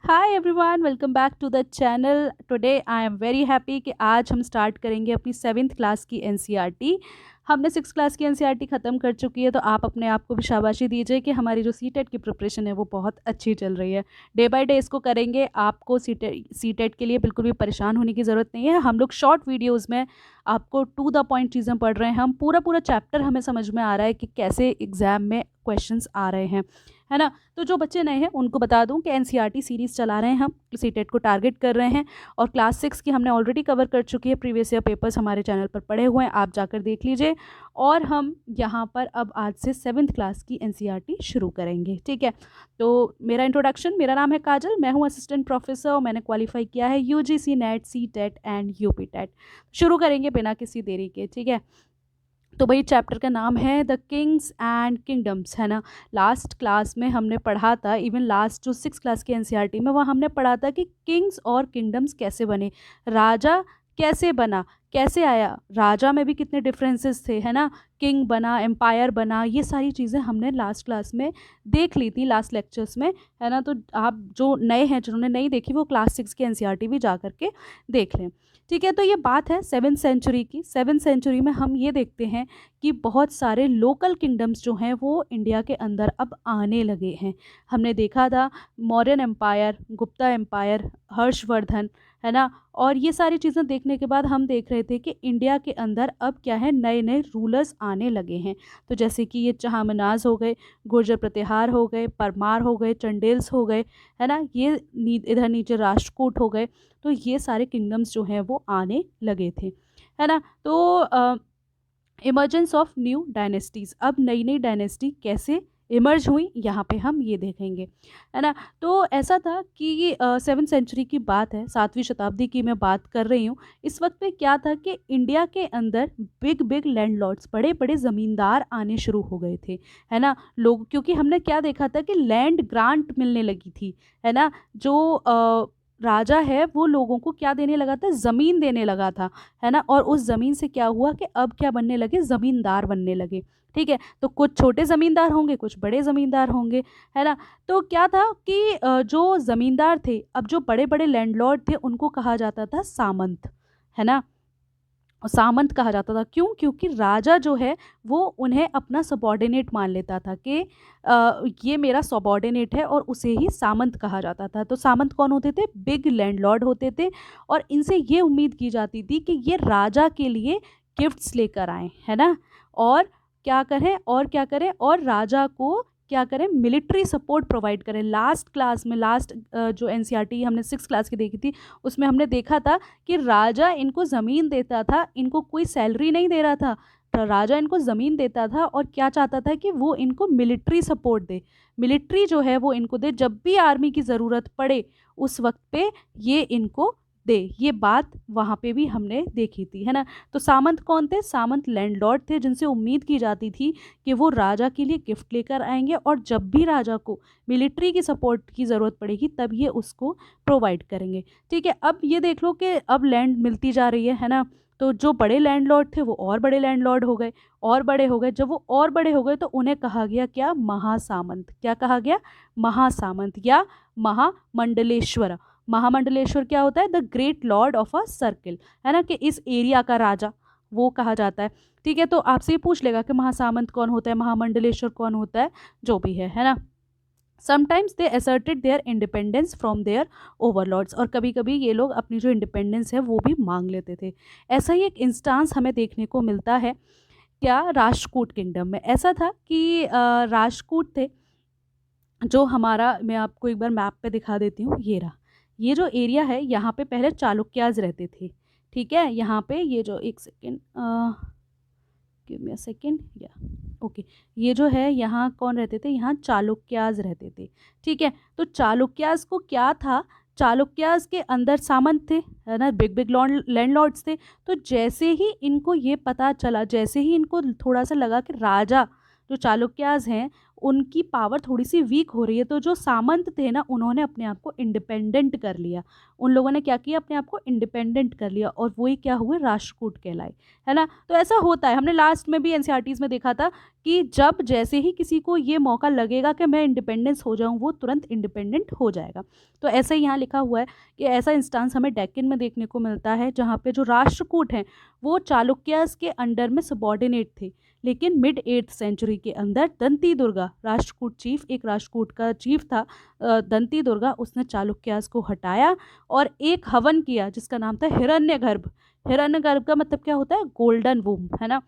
Hi everyone, welcome back to the channel. Today I am very happy कि आज हम start करेंगे अपनी 7th क्लास की एनसीईआरटी। हमने 6th क्लास की एनसीईआरटी ख़त्म कर चुकी है, तो आप अपने आप को भी शाबाशी दीजिए कि हमारी जो सीटेट की प्रिपरेशन है वो बहुत अच्छी चल रही है। डे बाय डे इसको करेंगे। आपको सीटेट के लिए बिल्कुल भी परेशान होने की ज़रूरत नहीं है। हम लोग शॉर्ट वीडियोज़ में आपको टू द पॉइंट चीज़ें पढ़ रहे हैं। हम पूरा पूरा चैप्टर हमें समझ में आ रहा है कि कैसे एग्ज़ाम में क्वेश्चंस आ रहे हैं, है ना। तो जो बच्चे नए हैं उनको बता दूं कि एनसीईआरटी सीरीज़ चला रहे हैं, हम सीटेट को टारगेट कर रहे हैं। और क्लास 6 की हमने ऑलरेडी कवर कर चुकी है। प्रीवियस ईयर पेपर्स हमारे चैनल पर पड़े हुए हैं, आप जाकर देख लीजिए। और हम यहाँ पर अब आज से 7th क्लास की एनसीईआरटी शुरू करेंगे, ठीक है। तो मेरा इंट्रोडक्शन, मेरा नाम है काजल, मैं हूँ असिस्टेंट प्रोफेसर और मैंने क्वालिफाई किया है UGC NET, CTET and UP TET. शुरू करेंगे बिना किसी देरी के, ठीक है। तो भाई चैप्टर का नाम है द किंग्स एंड किंगडम्स, है ना। लास्ट क्लास में हमने पढ़ा था, इवन लास्ट जो 6th क्लास की एनसीईआरटी में वहाँ हमने पढ़ा था कि किंग्स और किंगडम्स कैसे बने, राजा कैसे बना, कैसे आया, राजा में भी कितने डिफरेंसेस थे, है ना। किंग बना, एम्पायर बना, ये सारी चीज़ें हमने लास्ट क्लास में देख ली थी, लास्ट लेक्चर्स में, है ना। तो आप जो नए हैं, जिन्होंने नहीं देखी, वो क्लास 6 की एनसीईआरटी भी जा करके देख लें, ठीक है। तो ये बात है 7th सेंचुरी की। 7th सेंचुरी में हम ये देखते हैं कि बहुत सारे लोकल किंगडम्स जो हैं वो इंडिया के अंदर अब आने लगे हैं। हमने देखा था मौर्यन एम्पायर, गुप्ता एम्पायर, हर्षवर्धन, है ना। और ये सारी चीज़ें देखने के बाद हम देख रहे थे कि इंडिया के अंदर अब क्या है, नए नए रूलर्स आने लगे हैं। तो जैसे कि ये चाहमनाज हो गए, गुर्जर प्रतिहार हो गए, परमार हो गए, चंडेल्स हो गए, है ना। ये इधर नीचे राष्ट्रकूट हो गए। तो ये सारे किंगडम्स जो हैं वो आने लगे थे, है ना। तो इमर्जेंस ऑफ न्यू डायनेस्टीज़, अब नई नई डायनेस्टी कैसे इमर्ज हुई, यहाँ पे हम ये देखेंगे, है ना। तो ऐसा था कि 7th सेंचुरी की बात है, 7वीं शताब्दी की मैं बात कर रही हूँ। इस वक्त पे क्या था कि इंडिया के अंदर बिग बिग लैंडलॉर्ड्स, बड़े बड़े ज़मींदार आने शुरू हो गए थे, है ना। लोग, क्योंकि हमने क्या देखा था कि लैंड ग्रांट मिलने लगी थी, है ना। जो राजा है वो लोगों को क्या देने लगा था, ज़मीन देने लगा था, है ना। और उस ज़मीन से क्या हुआ कि अब क्या बनने लगे, ज़मींदार बनने लगे, ठीक है। तो कुछ छोटे ज़मींदार होंगे, कुछ बड़े ज़मींदार होंगे, है ना। तो क्या था कि जो ज़मींदार थे, अब जो बड़े बड़े लैंडलॉर्ड थे उनको कहा जाता था सामंत, है ना। सामंत कहा जाता था, क्यों? क्योंकि राजा जो है वो उन्हें अपना सबॉर्डिनेट मान लेता था कि ये मेरा सबॉर्डिनेट है, और उसे ही सामंत कहा जाता था। तो सामंत कौन होते थे? बिग लैंडलॉर्ड होते थे। और इनसे ये उम्मीद की जाती थी कि ये राजा के लिए गिफ्ट्स लेकर आएँ, है ना। और क्या करें, और क्या करें, और राजा को क्या करें, मिलिट्री सपोर्ट प्रोवाइड करें। लास्ट क्लास में, लास्ट जो एनसीईआरटी हमने 6th क्लास की देखी थी, उसमें हमने देखा था कि राजा इनको ज़मीन देता था, इनको कोई सैलरी नहीं दे रहा था। तो राजा इनको ज़मीन देता था और क्या चाहता था कि वो इनको मिलिट्री सपोर्ट दे, मिलिट्री जो है वो इनको दे, जब भी आर्मी की ज़रूरत पड़े उस वक्त पे ये इनको दे। ये बात वहाँ पे भी हमने देखी थी, है ना। तो सामंत कौन थे? सामंत लैंडलॉर्ड थे, जिनसे उम्मीद की जाती थी कि वो राजा के लिए गिफ्ट लेकर आएंगे, और जब भी राजा को मिलिट्री की सपोर्ट की ज़रूरत पड़ेगी तब ये उसको प्रोवाइड करेंगे, ठीक है। अब ये देख लो कि अब लैंड मिलती जा रही है ना। तो जो बड़े लैंडलॉर्ड थे वो और बड़े लैंडलॉर्ड हो गए, और बड़े हो गए। जब वो और बड़े हो गए तो उन्हें कहा गया क्या? महासामंत। क्या कहा गया? महासामंत या महामंडलेश्वर। महामंडलेश्वर क्या होता है? The great Lord of a circle, है ना, कि इस एरिया का राजा वो कहा जाता है, ठीक है। तो आपसे ये पूछ लेगा कि महासामंत कौन होता है, महामंडलेश्वर कौन होता है, जो भी है ना। Sometimes they asserted their independence from their overlords, और कभी कभी ये लोग अपनी जो इंडिपेंडेंस है वो भी मांग लेते थे। ऐसा ही एक इंस्टांस हमें देखने को मिलता है, क्या? राष्ट्रकूट किंगडम में ऐसा था कि राष्ट्रकूट थे, जो हमारा, मैं आपको एक बार मैप पे दिखा देती हूँ, ये रहा। ये जो एरिया है यहाँ पे पहले चालुक्याज रहते थे, ठीक है। यहाँ पे ये जो, एक second, give me a second, या ओके, ये जो है यहाँ कौन रहते थे? यहाँ चालुक्याज रहते थे, ठीक है। तो चालुक्याज को क्या था, चालुक्याज के अंदर सामंत थे, है ना, बिग बिग लैंडलॉर्ड्स थे। तो जैसे ही इनको ये पता चला, जैसे ही इनको थोड़ा सा लगा कि राजा जो चालुक्याज हैं उनकी पावर थोड़ी सी वीक हो रही है। तो जो सामंत थे ना, उन्होंने अपने आप को इंडिपेंडेंट कर लिया। उन लोगों ने क्या किया, अपने आप को इंडिपेंडेंट कर लिया, और वही क्या हुए, राष्ट्रकूट कहलाए, है ना। तो ऐसा होता है, हमने लास्ट में भी एनसीईआरटीज़ में देखा था कि जब जैसे ही किसी को ये मौका लगेगा कि मैं इंडिपेंडेंस हो जाऊं, वो तुरंत इंडिपेंडेंट हो जाएगा। तो ऐसा ही यहाँ लिखा हुआ है कि ऐसा इंस्टांस हमें डेक्कन में देखने को मिलता है, जहाँ पे जो राष्ट्रकूट हैं वो चालुक्यास के अंडर में सबॉर्डिनेट थे। लेकिन मिड 8th सेंचुरी के अंदर दंती दुर्गा, राष्ट्रकूट चीफ, एक राष्ट्रकूट का चीफ था दंती दुर्गा, उसने चालुक्यास को हटाया और एक हवन किया जिसका नाम था हिरण्यगर्भ। हिरण्यगर्भ का मतलब क्या होता है, गोल्डन वूम, है ना।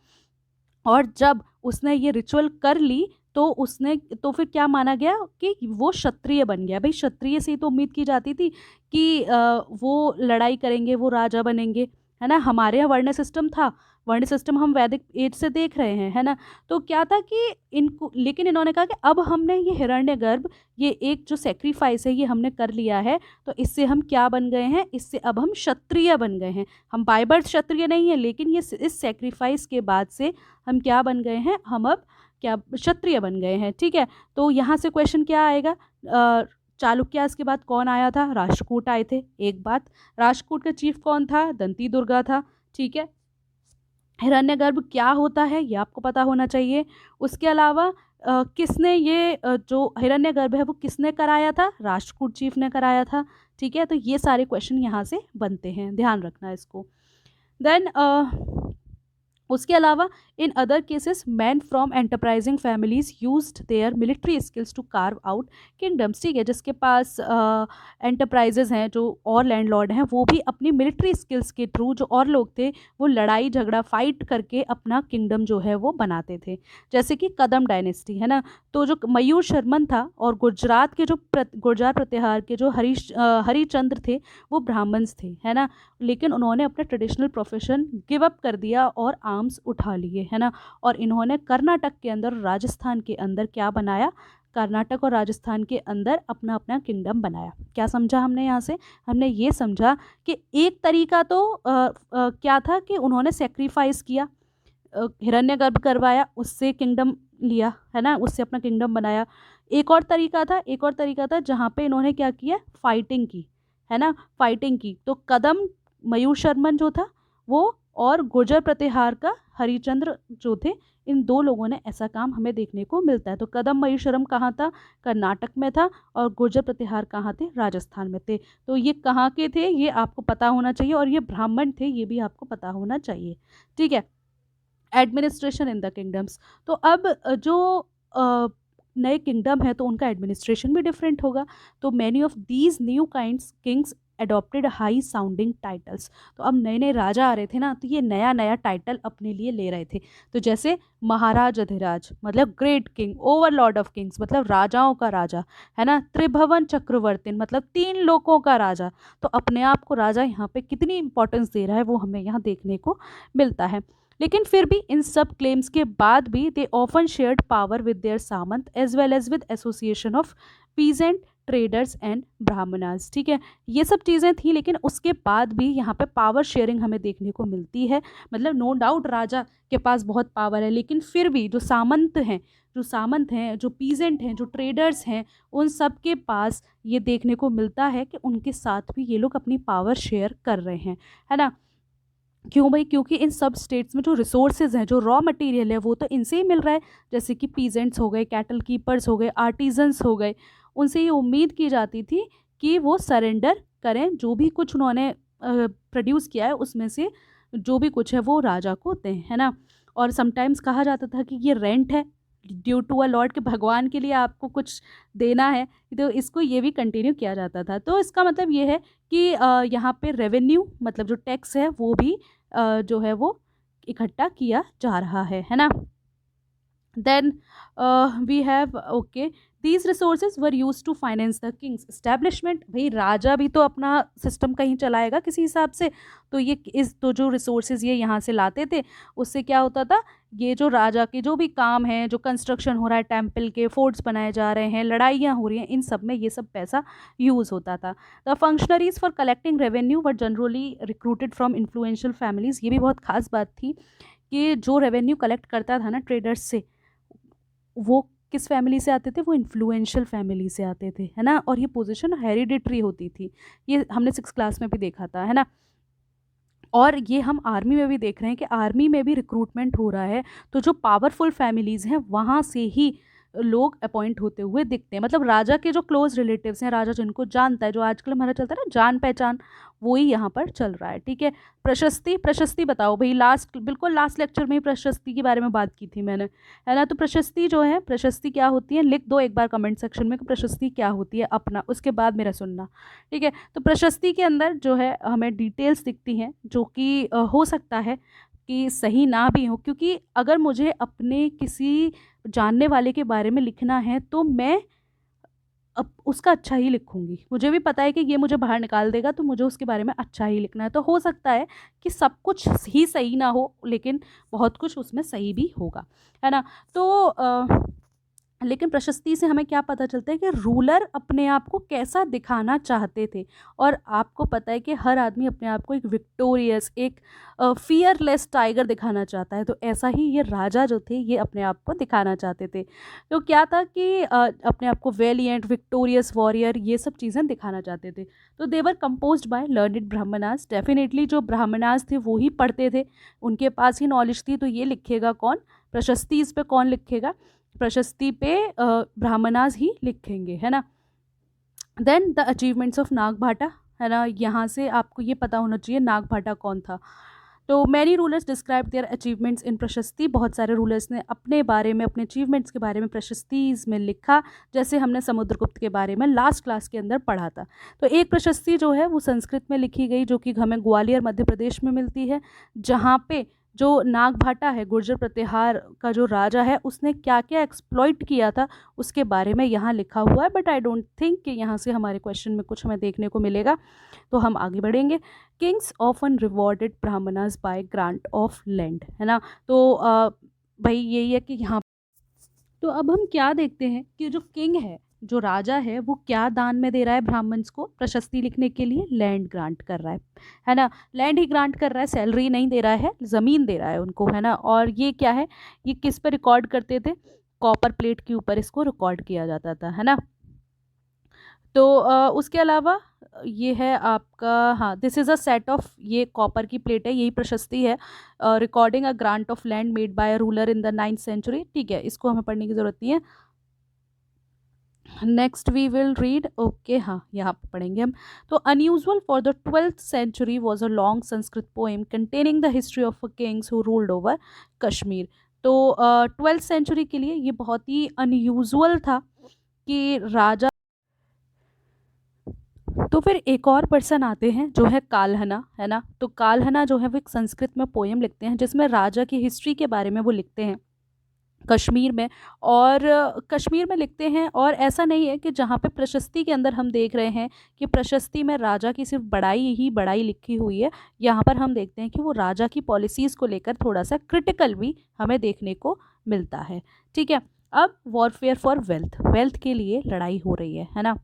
और जब उसने ये रिचुअल कर ली तो उसने, तो फिर क्या माना गया कि वो क्षत्रिय बन गया। भाई क्षत्रिय से ही तो उम्मीद की जाती थी कि वो लड़ाई करेंगे, वो राजा बनेंगे, है ना। हमारे यहाँ वर्ण सिस्टम था, वर्ण सिस्टम हम वैदिक एज से देख रहे हैं, है ना। तो क्या था कि इनको, लेकिन इन्होंने कहा कि अब हमने ये हिरण्यगर्भ, ये एक जो सेक्रीफाइस है, ये हमने कर लिया है, तो इससे हम क्या बन गए हैं, इससे अब हम क्षत्रिय बन गए हैं। हम बाय बर्थ क्षत्रिय नहीं है, लेकिन ये इस सेक्रीफाइस के बाद से हम क्या बन गए हैं, हम अब क्या क्षत्रिय बन गए हैं, ठीक है। तो यहाँ से क्वेश्चन क्या आएगा, चालुक्यास के बाद कौन आया था, राष्ट्रकूट आए थे। एक बात, राष्ट्रकूट का चीफ कौन था, दंती दुर्गा था, ठीक है। हिरण्यगर्भ क्या होता है ये आपको पता होना चाहिए। उसके अलावा किसने ये जो हिरण्यगर्भ है वो किसने कराया था, राष्ट्रकूट चीफ ने कराया था, ठीक है। तो ये सारे क्वेश्चन यहाँ से बनते हैं, ध्यान रखना इसको। देन उसके अलावा in other cases man from enterprising families used their military skills to carve out kingdoms, ठीक है। जिसके पास एंटरप्राइजेज हैं, जो और लैंडलॉर्ड हैं, वो भी अपनी मिलिट्री स्किल्स के थ्रू, जो और लोग थे वो लड़ाई झगड़ा फाइट करके अपना किंगडम जो है वो बनाते थे। जैसे कि कदम डायनेस्टी, है ना। तो जो मयूर शर्मन था, और गुजरात के जो गुर्जर प्रतिहार के जो हरिचंद्र थे, वो ब्राह्मण्स थे, है ना। लेकिन उन्होंने अपने ट्रेडिशनल प्रोफेशन गिव अप कर दिया और आर्म्स उठा लिए, है ना। और इन्होंने कर्नाटक के अंदर, राजस्थान के अंदर क्या बनाया, कर्नाटक और राजस्थान के अंदर अपना अपना किंगडम बनाया। क्या समझा हमने यहाँ से, हमने ये समझा कि एक तरीका तो क्या था कि उन्होंने सेक्रीफाइस किया, हिरण्यगर्भ करवाया, उससे किंगडम लिया, है ना, उससे अपना किंगडम बनाया। एक और तरीका था, एक और तरीका था जहाँ पे इन्होंने क्या किया, फाइटिंग की, है ना, फाइटिंग की। तो कदम मयूर शर्मन जो था वो, और गुर्जर प्रतिहार का हरिचंद्र जो थे, इन दो लोगों ने ऐसा काम हमें देखने को मिलता है। तो कदम मयूरशरम कहाँ था, कर्नाटक में था, और गुर्जर प्रतिहार कहाँ थे, राजस्थान में थे। तो ये कहाँ के थे ये आपको पता होना चाहिए, और ये ब्राह्मण थे ये भी आपको पता होना चाहिए, ठीक है। एडमिनिस्ट्रेशन इन द किंगडम्स, तो अब जो नए किंगडम है तो उनका एडमिनिस्ट्रेशन भी डिफरेंट होगा। तो many of these new kinds Kings adopted high sounding titles. तो अब नए नए राजा आ रहे थे ना, तो ये नया नया टाइटल अपने लिए ले रहे थे। तो जैसे महाराज अधिराज मतलब great king, Overlord of Kings मतलब राजाओं का राजा, है ना। त्रिभुवन चक्रवर्ती मतलब 3 लोकों का राजा। तो अपने आप को राजा यहाँ पे कितनी इंपॉर्टेंस दे रहा है वो हमें यहाँ देखने को मिलता है। लेकिन फिर भी इन सब क्लेम्स के बाद भी they often shared power with their samanta as well as with association of peasant traders and Brahmanas, ठीक है। ये सब चीज़ें थी, लेकिन उसके बाद भी यहाँ पे पावर शेयरिंग हमें देखने को मिलती है। मतलब नो डाउट राजा के पास बहुत पावर है, लेकिन फिर भी जो सामंत हैं, जो पीजेंट हैं, जो ट्रेडर्स हैं, उन सब के पास ये देखने को मिलता है कि उनके साथ भी ये लोग अपनी पावर शेयर कर रहे हैं, है ना। क्यों भाई, क्योंकि इन सब स्टेट्स में जो रिसोर्सेज हैं, जो रॉ मटेरियल है, वो तो इनसे ही मिल रहा है। जैसे कि पीजेंट्स हो गए, कैटल कीपर्स हो गए, आर्टिजन्स हो गए, उनसे ये उम्मीद की जाती थी कि वो सरेंडर करें, जो भी कुछ उन्होंने प्रोड्यूस किया है उसमें से जो भी कुछ है वो राजा को दें, है ना। और समटाइम्स कहा जाता था कि ये रेंट है ड्यू टू अ लॉर्ड, के भगवान के लिए आपको कुछ देना है, तो इसको ये भी कंटिन्यू किया जाता था। तो इसका मतलब ये है कि यहाँ पे रेवेन्यू मतलब जो टैक्स है वो भी जो है वो इकट्ठा किया जा रहा है ना। Then we have okay these resources were used to finance the king's establishment. भाई राजा भी तो अपना सिस्टम कहीं चलाएगा किसी हिसाब से, तो ये इस तो जो रिसोर्सेज ये यहाँ से लाते थे, उससे क्या होता था, ये जो राजा के जो भी काम है, जो कंस्ट्रक्शन हो रहा है, टेम्पल के फोर्ट्स बनाए जा रहे हैं, लड़ाइयाँ हो रही हैं, इन सब में ये सब पैसा यूज़ होता था। The functionaries for collecting revenue were generally recruited from influential families. ये भी बहुत खास बात थी कि जो रेवेन्यू कलेक्ट करता था ना ट्रेडर्स से, वो किस फैमिली से आते थे, वो इन्फ्लुएंशियल फैमिली से आते थे, है ना, और ये पोजीशन हेरिडिटरी होती थी, ये हमने 6 क्लास में भी देखा था, है ना। और ये हम आर्मी में भी देख रहे हैं कि आर्मी में भी रिक्रूटमेंट हो रहा है, तो जो पावरफुल फैमिलीज़ हैं वहाँ से ही लोग अपॉइंट होते हुए दिखते हैं, मतलब राजा के जो क्लोज रिलेटिव्स हैं, राजा जिनको जानता है, जो आजकल हमारा चलता है ना जान पहचान, वो ही यहाँ पर चल रहा है, ठीक है। प्रशस्ति, प्रशस्ति बताओ भाई, लास्ट बिल्कुल लास्ट लेक्चर में ही प्रशस्ति के बारे में बात की थी मैंने, है ना। तो प्रशस्ति जो है, प्रशस्ति क्या होती है, लिख दो एक बार कमेंट सेक्शन में कि प्रशस्ति क्या होती है अपना, उसके बाद मेरा सुनना, ठीक है। तो प्रशस्ति के अंदर जो है हमें डिटेल्स दिखती हैं, जो कि हो सकता है कि सही ना भी हो, क्योंकि अगर मुझे अपने किसी जानने वाले के बारे में लिखना है तो मैं अब उसका अच्छा ही लिखूंगी, मुझे भी पता है कि ये मुझे बाहर निकाल देगा, तो मुझे उसके बारे में अच्छा ही लिखना है। तो हो सकता है कि सब कुछ ही सही ना हो, लेकिन बहुत कुछ उसमें सही भी होगा, है ना। तो लेकिन प्रशस्ति से हमें क्या पता चलता है कि रूलर अपने आप को कैसा दिखाना चाहते थे, और आपको पता है कि हर आदमी अपने आप को एक विक्टोरियस, एक फियरलेस टाइगर दिखाना चाहता है, तो ऐसा ही ये राजा जो थे ये अपने आप को दिखाना चाहते थे। तो क्या था कि अपने आप को वेलिएंट, विक्टोरियस वॉरियर, ये सब चीज़ें दिखाना चाहते थे। तो they were composed by learned Brahmanas, definitely जो ब्राह्मणास थे वो ही पढ़ते थे, उनके पास ही नॉलेज थी, तो ये लिखेगा कौन, प्रशस्ति, इस पे कौन लिखेगा, प्रशस्ति पे ब्राह्मणास ही लिखेंगे, है ना। देन द अचीवमेंट्स ऑफ नागभाटा, है ना, यहाँ से आपको ये पता होना चाहिए नागभाटा कौन था। तो many rulers describe their achievements in प्रशस्ति, बहुत सारे रूलर्स ने अपने बारे में, अपने अचीवमेंट्स के बारे में प्रशस्ति में लिखा, जैसे हमने समुद्रगुप्त के बारे में लास्ट क्लास के अंदर पढ़ा था। तो एक प्रशस्ति जो है वो संस्कृत में लिखी गई, जो कि हमें ग्वालियर मध्य प्रदेश में मिलती है, जहाँ पे जो नागभाटा है, गुर्जर प्रतिहार का जो राजा है, उसने क्या क्या एक्सप्लॉइट किया था उसके बारे में यहाँ लिखा हुआ है, बट आई डोंट थिंक कि यहाँ से हमारे क्वेश्चन में कुछ हमें देखने को मिलेगा, तो हम आगे बढ़ेंगे। Kings often rewarded Brahmanas bye grant of land, है ना। तो भाई यही है कि यहाँ, तो अब हम क्या देखते हैं कि जो किंग है, जो राजा है, वो क्या दान में दे रहा है ब्राह्मण्स को प्रशस्ति लिखने के लिए, लैंड ग्रांट कर रहा है ना, लैंड ही ग्रांट कर रहा है, सैलरी नहीं दे रहा है, ज़मीन दे रहा है उनको, है ना। और ये क्या है, ये किस पर रिकॉर्ड करते थे, कॉपर प्लेट के ऊपर इसको रिकॉर्ड किया जाता था, है ना। तो उसके अलावा ये है आपका, हाँ, this is a set of, ये कॉपर की प्लेट है, यही प्रशस्ति है, recording a grant of land made by a ruler in the 9th century, ठीक है, इसको हमें पढ़ने की ज़रूरत नहीं है। Next we will read, okay, हाँ, यहाँ पर पढ़ेंगे हम। तो unusual for the 12th century was a long Sanskrit poem containing the history of a kings who ruled over Kashmir. तो 12th सेंचुरी के लिए ये बहुत ही अनयूजुअल था कि राजा, तो फिर एक और पर्सन आते हैं जो है काल्हना, है ना। तो काल्हना जो है वो एक संस्कृत में पोएम लिखते हैं, जिसमें राजा की हिस्ट्री के बारे में वो लिखते हैं कश्मीर में, और कश्मीर में लिखते हैं। और ऐसा नहीं है कि जहाँ पे प्रशस्ति के अंदर हम देख रहे हैं कि प्रशस्ति में राजा की सिर्फ बड़ाई ही बड़ाई लिखी हुई है, यहाँ पर हम देखते हैं कि वो राजा की पॉलिसीज़ को लेकर थोड़ा सा क्रिटिकल भी हमें देखने को मिलता है, ठीक है। अब वॉरफेयर फॉर वेल्थ, वेल्थ के लिए लड़ाई हो रही है ना।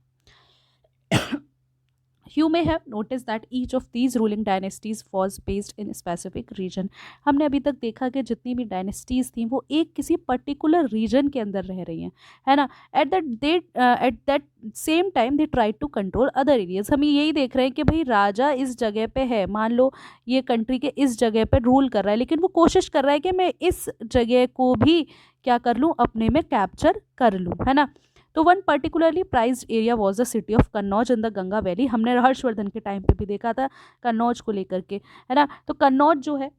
You may have noticed that each of these ruling dynasties was based in a specific region. हमने अभी तक देखा कि जितनी भी डायनेस्टीज़ थी वो एक किसी पर्टिकुलर रीजन के अंदर रह रही हैं, है ना। At that same time they try to control other areas. हम यही देख रहे हैं कि भाई राजा इस जगह पे है, मान लो ये कंट्री के इस जगह पे रूल कर रहा है, लेकिन वो कोशिश कर रहा है कि मैं इस जगह को भी क्या कर लूँ, अपने में कैप्चर कर लूँ, है ना। तो one particularly prized area was the city of Kannauj in the Ganga valley. हमने हर्षवर्धन के टाइम पे भी देखा था कन्नौज को लेकर के, है ना। तो कन्नौज जो है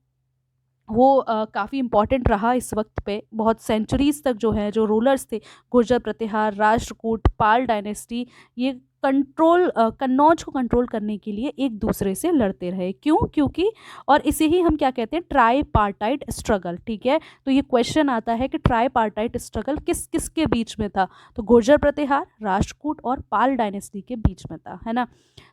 वो काफ़ी इंपॉर्टेंट रहा इस वक्त पे, बहुत सेंचुरीज तक जो है, जो रूलर्स थे, गुर्जर प्रतिहार, राष्ट्रकूट, पाल डायनेस्टी, ये कन्नौज को कंट्रोल करने के लिए एक दूसरे से लड़ते रहे। क्यों? क्योंकि, और इसे ही हम क्या कहते हैं, ट्राई पार्टाइट स्ट्रगल, ठीक है। तो ये क्वेश्चन आता है कि ट्राई पार्टाइट स्ट्रगल किस किस के बीच में था, तो गुर्जर प्रतिहार, राष्ट्रकूट और पाल डायनेस्टी के बीच में था, है ना।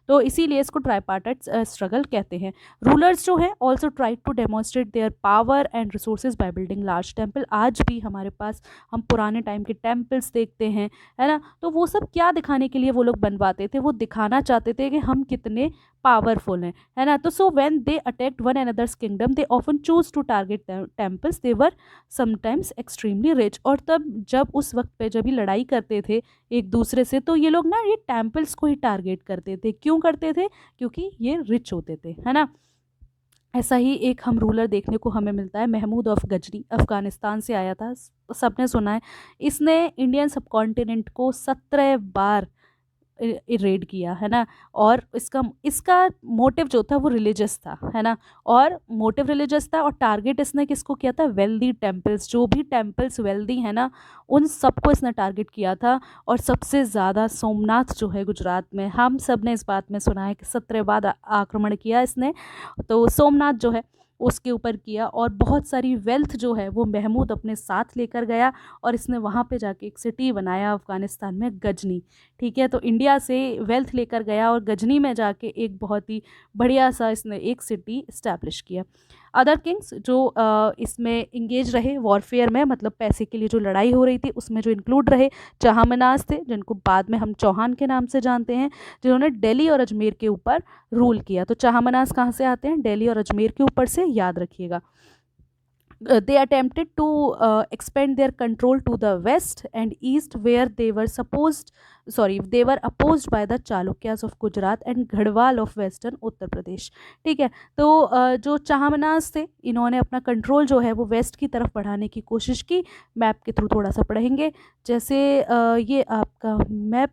तो इसीलिए इसको ट्राईपार्टाइट स्ट्रगल कहते हैं। रूलर्स जो है also try to demonstrate their power and resources by building large temple. आज भी हमारे पास हम पुराने टाइम के टेम्पल्स देखते हैं, है ना। तो वो सब क्या दिखाने के लिए वो लोग बन बनवाते थे, वो दिखाना चाहते थे कि हम कितने पावरफुल हैं, है ना। तो so when they attacked one another's kingdom they often choose to target temples, they were sometimes extremely rich. और तब जब उस वक्त पे जब ये लड़ाई करते थे एक दूसरे से, तो ये लोग ना ये टेम्पल्स को ही टारगेट करते थे। क्यों करते थे? क्योंकि ये रिच होते थे, है ना। ऐसा ही एक हम रूलर देखने को हमें मिलता है, महमूद ऑफ गजनी, अफगानिस्तान से आया था, सबने सुना है। इसने इंडियन सब कॉन्टिनेंट को 17 बार रेड किया, है ना। और इसका इसका मोटिव जो था वो रिलीजियस था, है ना। और मोटिव रिलीजियस था, और टारगेट इसने किसको किया था? वेल्दी टेम्पल्स, जो भी टेम्पल्स वेल्दी है ना, उन सबको इसने टारगेट किया था। और सबसे ज़्यादा सोमनाथ जो है गुजरात में, हम सब ने इस बात में सुना है कि 17 बार आक्रमण किया इसने, तो सोमनाथ जो है उसके ऊपर किया। और बहुत सारी वेल्थ जो है वो महमूद अपने साथ लेकर गया, और इसने वहाँ पे जाके एक सिटी बनाया अफ़गानिस्तान में, गजनी। ठीक है, तो इंडिया से वेल्थ लेकर गया और गजनी में जाके एक बहुत ही बढ़िया सा इसने एक सिटी इस्टेब्लिश किया। अदर किंग्स जो इसमें इंगेज रहे वॉरफेयर में, मतलब पैसे के लिए जो लड़ाई हो रही थी उसमें जो इंक्लूड रहे, चहामनास थे, जिनको बाद में हम चौहान के नाम से जानते हैं, जिन्होंने दिल्ली और अजमेर के ऊपर रूल किया। तो चहामनास कहाँ से आते हैं? दिल्ली और अजमेर के ऊपर से, याद रखिएगा। They attempted to expand their control to the west and east, where they were opposed by the Chalukyas of Gujarat and Gadwal of western Uttar Pradesh. ठीक है, तो जो चाहमनास थे, इन्होंने अपना कंट्रोल जो है वो वेस्ट की तरफ बढ़ाने की कोशिश की। मैप के थ्रू थोड़ा सा पढ़ेंगे, जैसे ये आपका मैप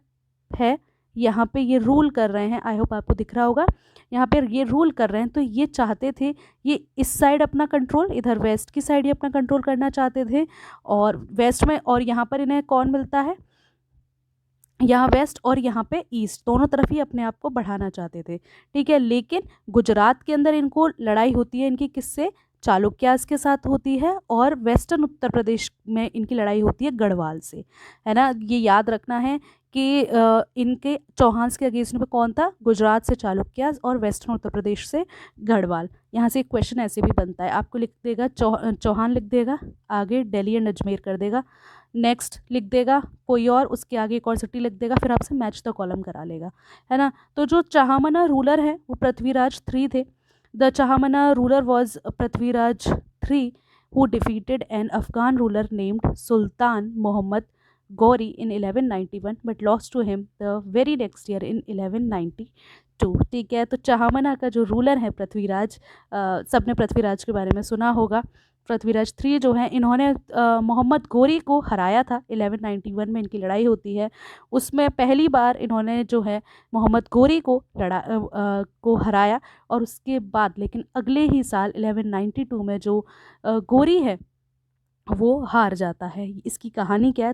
है, यहाँ पे ये रूल कर रहे हैं, आई होप आपको दिख रहा होगा, यहाँ पे ये रूल कर रहे हैं। तो ये चाहते थे ये इस साइड अपना कंट्रोल, इधर वेस्ट की साइड ये अपना कंट्रोल करना चाहते थे, और वेस्ट में, और यहाँ पर इन्हें कौन मिलता है? यहाँ वेस्ट और यहाँ पे ईस्ट, दोनों तरफ ही अपने आप को बढ़ाना चाहते थे। ठीक है, लेकिन गुजरात के अंदर इनको लड़ाई होती है इनकी किससे? चालुक्यास के साथ होती है, और वेस्टर्न उत्तर प्रदेश में इनकी लड़ाई होती है गढ़वाल से, है ना। ये याद रखना है कि इनके चौहान्स के अगेंस्ट में कौन था? गुजरात से चालुक्यास और वेस्टर्न उत्तर प्रदेश से गढ़वाल। यहाँ से एक क्वेश्चन ऐसे भी बनता है, आपको लिख देगा चौहान लिख देगा, आगे दिल्ली एंड अजमेर कर देगा, नेक्स्ट लिख देगा कोई और, उसके आगे एक और सिटी लिख देगा, फिर आपसे मैच द कॉलम करा लेगा, है ना। तो जो चाहमना रूलर है वो पृथ्वीराज 3 थे। The Chahamana ruler was Prithviraj 3 who defeated an Afghan ruler named Sultan Muhammad Ghori in 1191 but lost to him the very next year in 1192। ठीक है, तो चाहमना का जो रूलर है पृथ्वीराज, सबने पृथ्वीराज के बारे में सुना होगा। पृथ्वीराज 3 जो है, इन्होंने मोहम्मद गोरी को हराया था। 1191 में इनकी लड़ाई होती है, उसमें पहली बार इन्होंने जो है मोहम्मद गोरी को हराया। और उसके बाद लेकिन अगले ही साल 1192 में जो गोरी है वो हार जाता है। इसकी कहानी क्या है?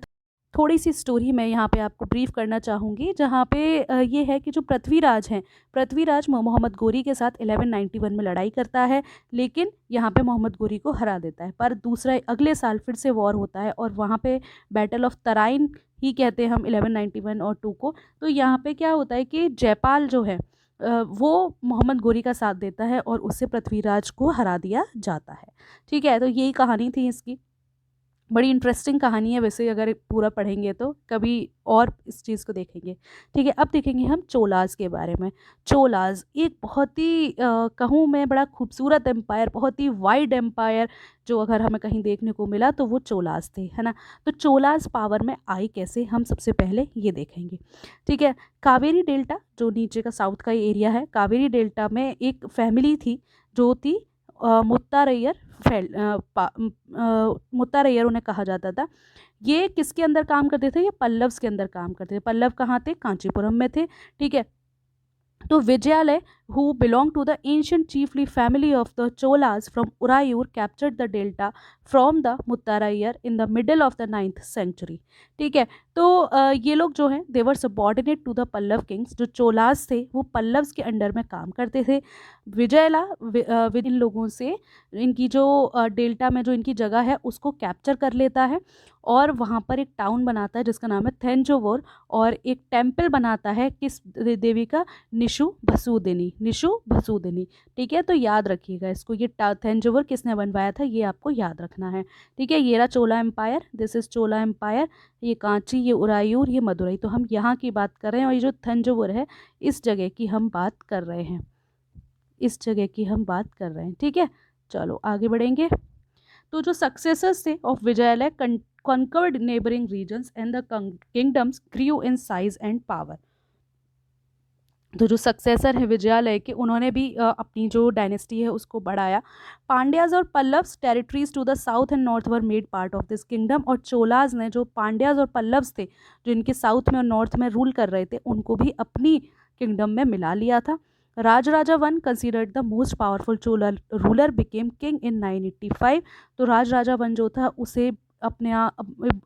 थोड़ी सी स्टोरी मैं यहाँ पे आपको ब्रीफ करना चाहूँगी, जहाँ पे ये है कि जो पृथ्वीराज हैं, पृथ्वीराज मोहम्मद गोरी के साथ 1191 में लड़ाई करता है, लेकिन यहाँ पे मोहम्मद गोरी को हरा देता है। पर दूसरा अगले साल फिर से वॉर होता है, और वहाँ पे बैटल ऑफ तराइन ही कहते हैं हम 1191 और 2 को। तो यहाँ पे क्या होता है कि जयपाल जो है वो मोहम्मद गोरी का साथ देता है, और उससे पृथ्वीराज को हरा दिया जाता है। ठीक है, तो यही कहानी थी इसकी। बड़ी इंटरेस्टिंग कहानी है वैसे, अगर पूरा पढ़ेंगे तो कभी और इस चीज़ को देखेंगे। ठीक है, अब देखेंगे हम चोलाज के बारे में। चोलाज एक बहुत ही कहूँ मैं बड़ा खूबसूरत एम्पायर, बहुत ही वाइड एम्पायर, जो अगर हमें कहीं देखने को मिला तो वो चोलाज थे, है ना। तो चोलाज पावर में आई कैसे, हम सबसे पहले ये देखेंगे। ठीक है, कावेरी डेल्टा जो नीचे का साउथ का एरिया है, कावेरी डेल्टा में एक फैमिली थी जो थी मुत्तारैयर मुत्तारैयर उन्हें कहा जाता था। ये किसके अंदर काम करते थे? ये पल्लव्स के अंदर काम करते थे। पल्लव कहाँ थे? कांचीपुरम में थे। ठीक है, तो Vijayalaya who belonged to the ancient chiefly family of the Cholas from Urayur captured the delta from the Muttarayar in the middle of the 9th century। ठीक है, तो ये लोग जो हैं they were subordinate to the Pallava kings. जो चोलास थे वो पल्लव्स के अंडर में काम करते थे। विजयला इन लोगों से इनकी जो डेल्टा में जो इनकी जगह है उसको कैप्चर कर लेता है और वहाँ पर एक टाउन बनाता है जिसका नाम है थेंजोवोर, और एक टेम्पल बनाता है किस देवी का, निशु भसूदिनी, निशु भसूदिनी। ठीक है, तो याद रखिएगा इसको, ये थेंजोवोर किसने बनवाया था ये आपको याद रखना है। ठीक है, ये रहा Chola empire, this is Chola empire, ये कांची, ये उरायूर, ये मदुरई। तो हम यहाँ की बात कर रहे हैं और ये जो थंजावुर है इस जगह की हम बात कर रहे हैं, इस जगह की हम बात कर रहे हैं। ठीक है, चलो आगे बढ़ेंगे। तो जो सक्सेसर्स थे of Vijayalaya conquered neighboring regions and the kingdoms grew in size and power। तो जो सक्सेसर है विजयालय के, उन्होंने भी अपनी जो डायनेस्टी है उसको बढ़ाया। पांड्याज और Pallavas territories to the south and north were made part of this kingdom. और चोलाज ने, जो पांड्याज और पल्लव्स थे जो इनके साउथ में और नॉर्थ में रूल कर रहे थे, उनको भी अपनी किंगडम में मिला लिया था। Rajaraja one considered the most powerful Chola ruler became king in 985। तो राजराजा वन जो था उसे अपने यहाँ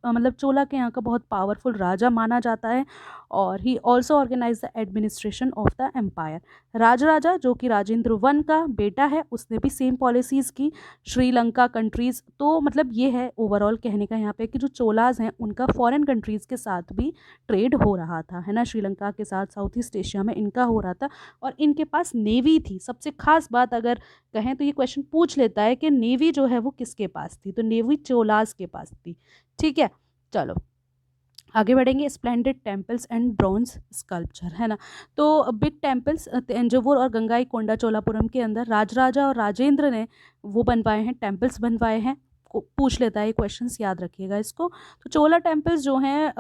मतलब चोला के यहाँ का बहुत पावरफुल राजा माना जाता है। और he also organise the administration of the empire. Rajaraja जो कि राजेंद्र वन का बेटा है, उसने भी सेम पॉलिसीज़ की श्रीलंका कंट्रीज़। तो मतलब ये है ओवरऑल कहने का यहाँ पे कि जो चोलाज हैं उनका फॉरेन कंट्रीज़ के साथ भी ट्रेड हो रहा था, है ना, श्रीलंका के साथ साउथ ईस्ट एशिया में इनका हो रहा था। और इनके पास नेवी थी। सबसे खास बात अगर कहें तो ये क्वेश्चन पूछ लेता है कि नेवी जो है वो किसके पास थी, तो नेवी चोलाज के पास थी। ठीक है, चलो आगे बढ़ेंगे। Splendid temples and bronze sculpture, है ना। तो बिग टेम्पल्स तंजावुर और गंगाई कोंडा चोलापुरम के अंदर राजराजा और राजेंद्र ने वो बनवाए हैं, टेम्पल्स बनवाए हैं। पूछ लेता है ये क्वेश्चंस, याद रखिएगा इसको। तो चोला टेम्पल्स जो हैं,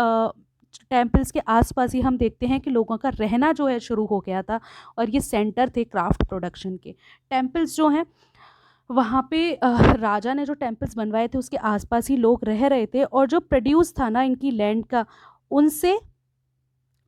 टेम्पल्स के आसपास ही हम देखते हैं कि लोगों का रहना जो है शुरू हो गया था और ये सेंटर थे क्राफ्ट प्रोडक्शन के। टेम्पल्स जो हैं वहाँ पे राजा ने जो टेम्पल्स बनवाए थे उसके आसपास ही लोग रह रहे थे, और जो प्रोड्यूस था ना इनकी लैंड का, उनसे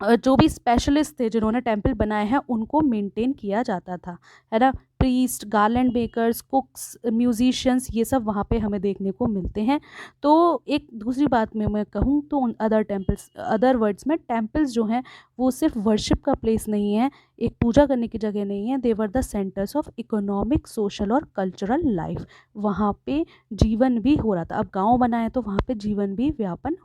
जो भी स्पेशलिस्ट थे जिन्होंने टेम्पल बनाए हैं उनको मेंटेन किया जाता था, है ना। प्रीस्ट, गार्लैंड मेकर्स, कुक्स, म्यूजिशियंस, ये सब वहाँ पे हमें देखने को मिलते हैं। तो एक दूसरी बात में मैं कहूँ तो उन अदर टेम्पल्स, अदर वर्ड्स में, टेम्पल्स जो हैं वो सिर्फ वर्शिप का प्लेस नहीं है, एक पूजा करने की जगह नहीं है। They were the centres of economic, social और कल्चरल लाइफ। वहाँ पे जीवन भी हो रहा था। अब गाँव बना है तो वहाँ पे जीवन भी व्यापन।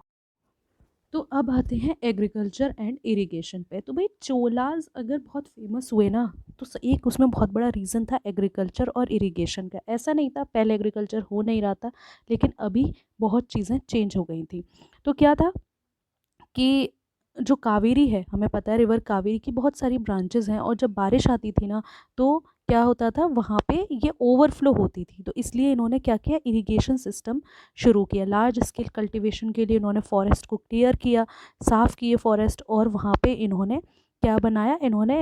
तो अब आते हैं एग्रीकल्चर एंड इरिगेशन पे। तो भाई चोलाज अगर बहुत फेमस हुए ना, तो एक उसमें बहुत बड़ा रीज़न था एग्रीकल्चर और इरिगेशन का। ऐसा नहीं था पहले एग्रीकल्चर हो नहीं रहा था, लेकिन अभी बहुत चीज़ें चेंज हो गई थी। तो क्या था कि जो कावेरी है, हमें पता है रिवर कावेरी की बहुत सारी ब्रांचेस हैं, और जब बारिश आती थी ना तो क्या होता था वहाँ पे ये ओवरफ्लो होती थी। तो इसलिए इन्होंने क्या किया, इरिगेशन सिस्टम शुरू किया। लार्ज स्केल कल्टीवेशन के लिए इन्होंने फॉरेस्ट को क्लियर किया, साफ़ किए फॉरेस्ट, और वहाँ पे इन्होंने क्या बनाया, इन्होंने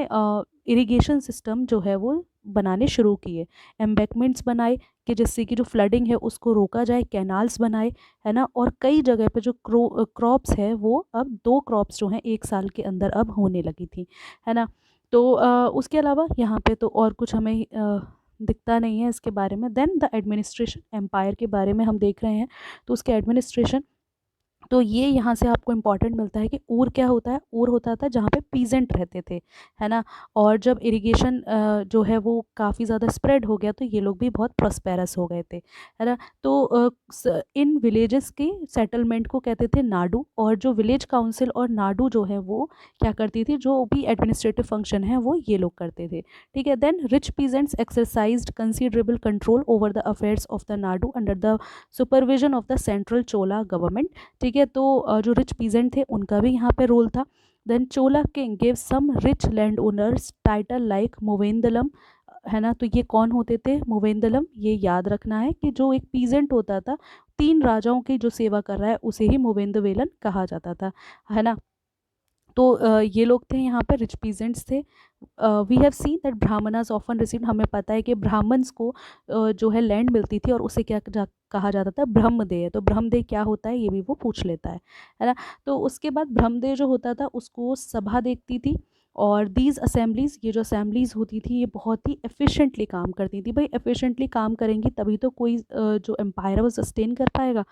इरिगेशन सिस्टम जो है वो बनाने शुरू किए। एम्बैकमेंट्स बनाए कि जिससे कि जो फ्लडिंग है उसको रोका जाए, कैनाल्स बनाए, है ना। और कई जगह पे जो क्रॉप्स है वो अब 2 क्रॉप्स जो हैं 1 साल के अंदर अब होने लगी थी, है ना। तो उसके अलावा यहाँ पे तो और कुछ हमें दिखता नहीं है इसके बारे में। देन द एडमिनिस्ट्रेशन, एम्पायर के बारे में हम देख रहे हैं, तो उसके एडमिनिस्ट्रेशन, तो ये यहाँ से आपको इम्पॉर्टेंट मिलता है कि ऊर क्या होता है। ऊर होता था जहाँ पे पीजेंट रहते थे, है ना। और जब इरिगेशन जो है वो काफ़ी ज़्यादा स्प्रेड हो गया तो ये लोग भी बहुत प्रॉस्पेरस हो गए थे, है ना। तो इन विलेजेस के सेटलमेंट को कहते थे नाडू, और जो विलेज काउंसिल और नाडू जो है वो क्या करती थी, जो भी एडमिनिस्ट्रेटिव फंक्शन है वो ये लोग करते थे। ठीक है। Then rich peasants exercised considerable control over the affairs of the nadu under the supervision of the central Chola government. ठीक है। तो जो रिच पीजेंट थे उनका भी यहाँ पे रोल था। Then Chola king give some rich landowners title like Muvendavelan, है ना। तो ये कौन होते थे, मोवेंदलम। ये याद रखना है कि जो एक पीजेंट होता था, 3 राजाओं की जो सेवा कर रहा है उसे ही मोवेंदवेलन कहा जाता था, है ना। तो ये लोग थे यहाँ पर, रिच पीजेंट्स थे। We have seen that Brahmanas often received, हमें पता है कि ब्राह्मण्स को जो है लैंड मिलती थी और उसे क्या कहा जाता था, ब्रह्मदेय। तो ब्रह्मदेय क्या होता है ये भी वो पूछ लेता है ना। तो उसके बाद ब्रह्मदेय जो होता था उसको सभा देखती थी, और दीज असेंबलीज़, ये जो असेंबलीज़ होती थी ये बहुत ही एफिशिएंटली काम करती थी। भाई एफिशिएंटली काम करेंगी तभी तो कोई जो एम्पायर है वो सस्टेन कर पाएगा।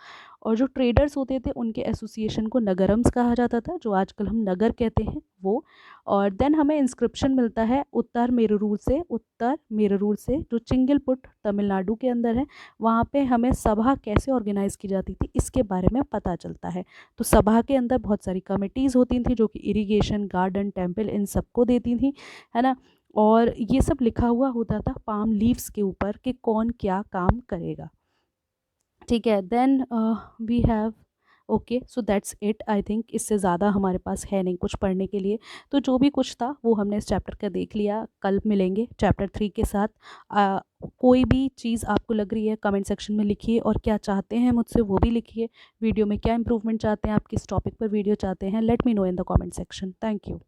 और जो ट्रेडर्स होते थे उनके एसोसिएशन को नगरम्स कहा जाता था, जो आजकल हम नगर कहते हैं वो। और देन हमें इंस्क्रिप्शन मिलता है उत्तर मेरूर से जो चिंगलपुट तमिलनाडु के अंदर है। वहाँ पे हमें सभा कैसे ऑर्गेनाइज की जाती थी इसके बारे में पता चलता है। तो सभा के अंदर बहुत सारी कमिटीज़ होती थी जो कि इरिगेशन, गार्डन, टेम्पल इन सबको देती थी, है ना। और ये सब लिखा हुआ होता था पाम लीव्स के ऊपर कि कौन क्या काम करेगा, ठीक है। Then we have okay, so that's it I think. इससे ज़्यादा हमारे पास है नहीं कुछ पढ़ने के लिए। तो जो भी कुछ था वो हमने इस चैप्टर का देख लिया। कल मिलेंगे चैप्टर 3 के साथ। कोई भी चीज़ आपको लग रही है कमेंट सेक्शन में लिखिए, और क्या चाहते हैं मुझसे वो भी लिखिए। वीडियो में क्या इंप्रूवमेंट चाहते हैं आप, किस टॉपिक पर वीडियो चाहते हैं, let me know in the comment section. Thank you.